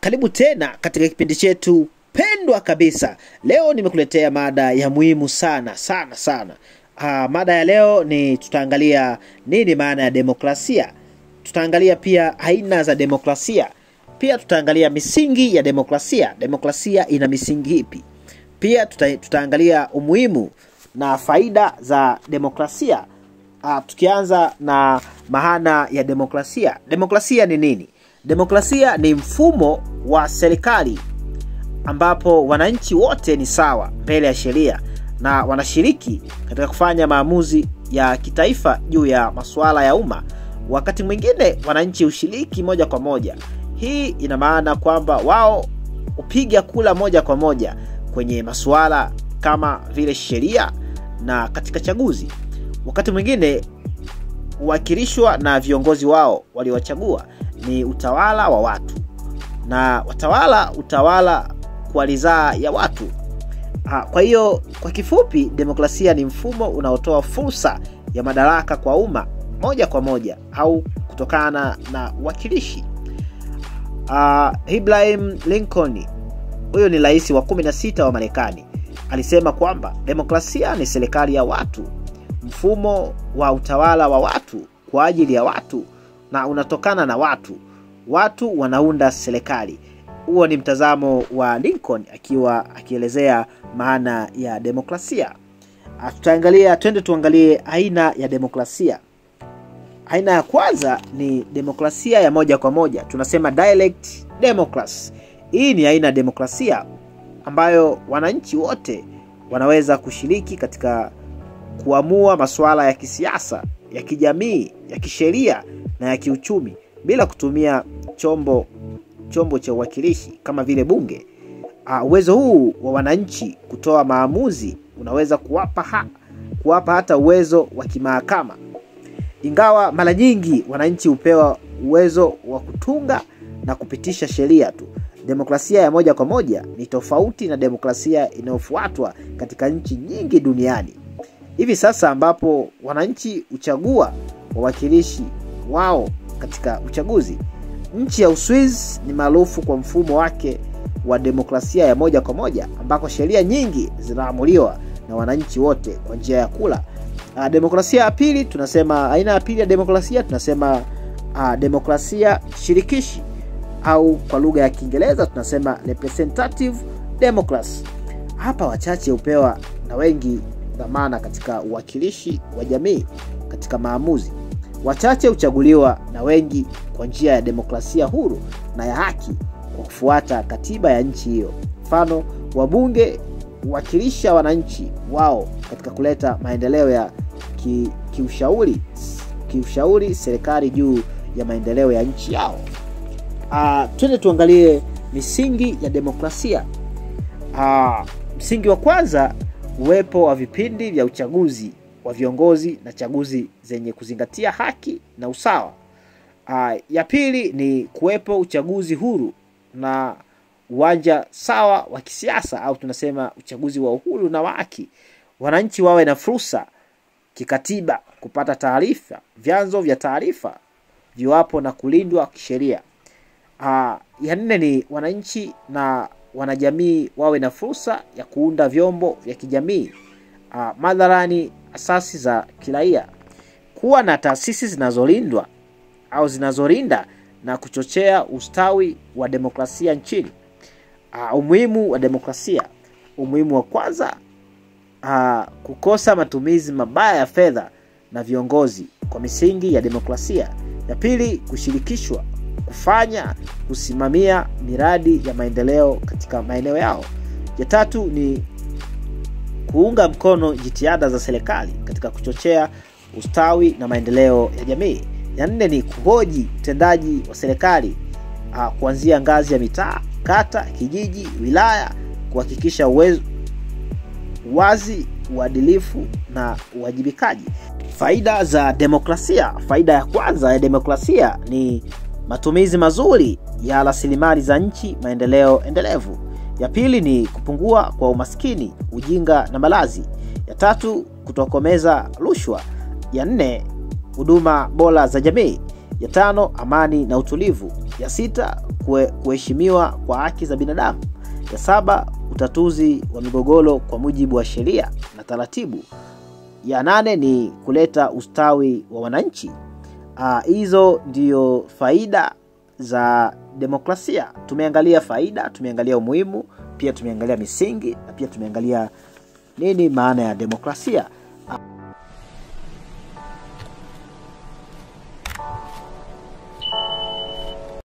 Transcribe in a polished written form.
Karibu tena katika kipindi chetu pendwa kabisa. Leo nimekuletea mada ya muhimu sana. Mada ya leo ni tutaangalia nini maana ya demokrasia. Tutaangalia pia aina za demokrasia. Pia tutaangalia misingi ya demokrasia. Demokrasia ina misingi ipi? Pia tutaangalia umuhimu na faida za demokrasia. Tukianza na maana ya demokrasia. Demokrasia ni nini? Demokrasia ni mfumo wa serikali ambapo wananchi wote ni sawa mbele ya sheria na wanashiriki katika kufanya maamuzi ya kitaifa juu ya masuala ya umma. Wakati mwingine wananchi ushiriki moja kwa moja. Hii ina maana kwamba wao upiga kula moja kwa moja kwenye masuala kama vile sheria na katika chaguzi. Wakati mwingine huwakilishwa na viongozi wao waliowachagua. Ni utawala wa watu na utawala kwa ridhaa ya watu. Kwa hiyo kwa kifupi, demokrasia ni mfumo unaotoa fursa ya madaraka kwa umma moja kwa moja au kutokana na uwakilishi. Abraham Lincoln, huyo ni rais wa 16 wa Marekani, alisema kwamba demokrasia ni serikali ya watu, mfumo wa utawala wa watu kwa ajili ya watu na unatokana na watu. Watu wanaunda serikali. Huo ni mtazamo wa Lincoln akielezea maana ya demokrasia. Tuangalie aina ya demokrasia. Aina ya kwanza ni demokrasia ya moja kwa moja. Tunasema direct democracy. Hii ni aina ya demokrasia ambayo wananchi wote wanaweza kushiriki katika kuamua masuala ya kisiasa, ya kijamii, ya kisheria na ya kiuchumi bila kutumia chombo cha uwakilishi kama vile bunge. Uwezo huu wa wananchi kutoa maamuzi unaweza kuwapa hata uwezo wa kimahakama. Ingawa mara nyingi wananchi hupewa uwezo wa kutunga na kupitisha sheria tu. Demokrasia ya moja kwa moja ni tofauti na demokrasia inayofuatwa katika nchi nyingi duniani. Hivi sasa ambapo wananchi huchagua wawakilishi wao katika uchaguzi. Nchi ya Uswizi ni maarufu kwa mfumo wake wa demokrasia ya moja kwa moja ambako sheria nyingi zinaamuliwa na wananchi wote kwa njia ya kula. Demokrasia ya pili, tunasema aina ya pili ya demokrasia, tunasema demokrasia shirikishi au kwa lugha ya Kiingereza tunasema representative democracy. Hapa wachache hupewa na wengi dhamana katika uwakilishi wa jamii katika maamuzi. Wachache huchaguliwa na wengi kwa njia ya demokrasia huru na ya haki kwa kufuata katiba ya nchi hiyo. Mfano, wabunge huwakilisha wananchi wao katika kuleta maendeleo ya kiushauri serikali juu ya maendeleo ya nchi yao. Tuangalie misingi ya demokrasia. Msingi wa kwanza, uwepo wa vipindi vya uchaguzi wa viongozi na chaguzi zenye kuzingatia haki na usawa. Ya pili ni kuwepo uchaguzi huru na uwanja sawa wa kisiasa au tunasema uchaguzi wa uhuru na wa haki. Wananchi wawe na fursa kikatiba kupata taarifa, vyanzo vya taarifa viwapo na kulindwa kisheria. Ya nne ni wananchi na wanajamii wawe na fursa ya kuunda vyombo vya kijamii, madharani asasi za kiraia, kuwa na taasisi zinazolindwa au zinazolinda na kuchochea ustawi wa demokrasia nchini. Umuhimu wa demokrasia. Umuhimu wa kwanza, kukosa matumizi mabaya ya fedha na viongozi kwa misingi ya demokrasia. Ya pili, kushirikishwa kusimamia miradi ya maendeleo katika maeneo yao. Ya tatu ni kuunga mkono jitihada za serikali katika kuchochea ustawi na maendeleo ya jamii. Ya nne ni kuhoji utendaji wa serikali kuanzia ngazi ya mitaa, kata, kijiji, wilaya, kuhakikisha uwazi, uadilifu na uwajibikaji. Faida za demokrasia. Faida ya kwanza ya demokrasia ni matumizi mazuri ya rasilimali za nchi, maendeleo endelevu. Ya pili ni kupungua kwa umaskini, ujinga na malazi. Ya tatu, kutokomeza rushwa. Ya nne, huduma bora za jamii. Ya tano, amani na utulivu. Ya 6, kuheshimiwa kwa haki za binadamu. Ya 7, utatuzi wa migogoro kwa mujibu wa sheria na taratibu. Ya 8 ni kuleta ustawi wa wananchi. Hizo ndio faida za demokrasia. Tumeangalia faida, tumeangalia umuhimu, pia tumeangalia misingi, na pia tumeangalia nini maana ya demokrasia.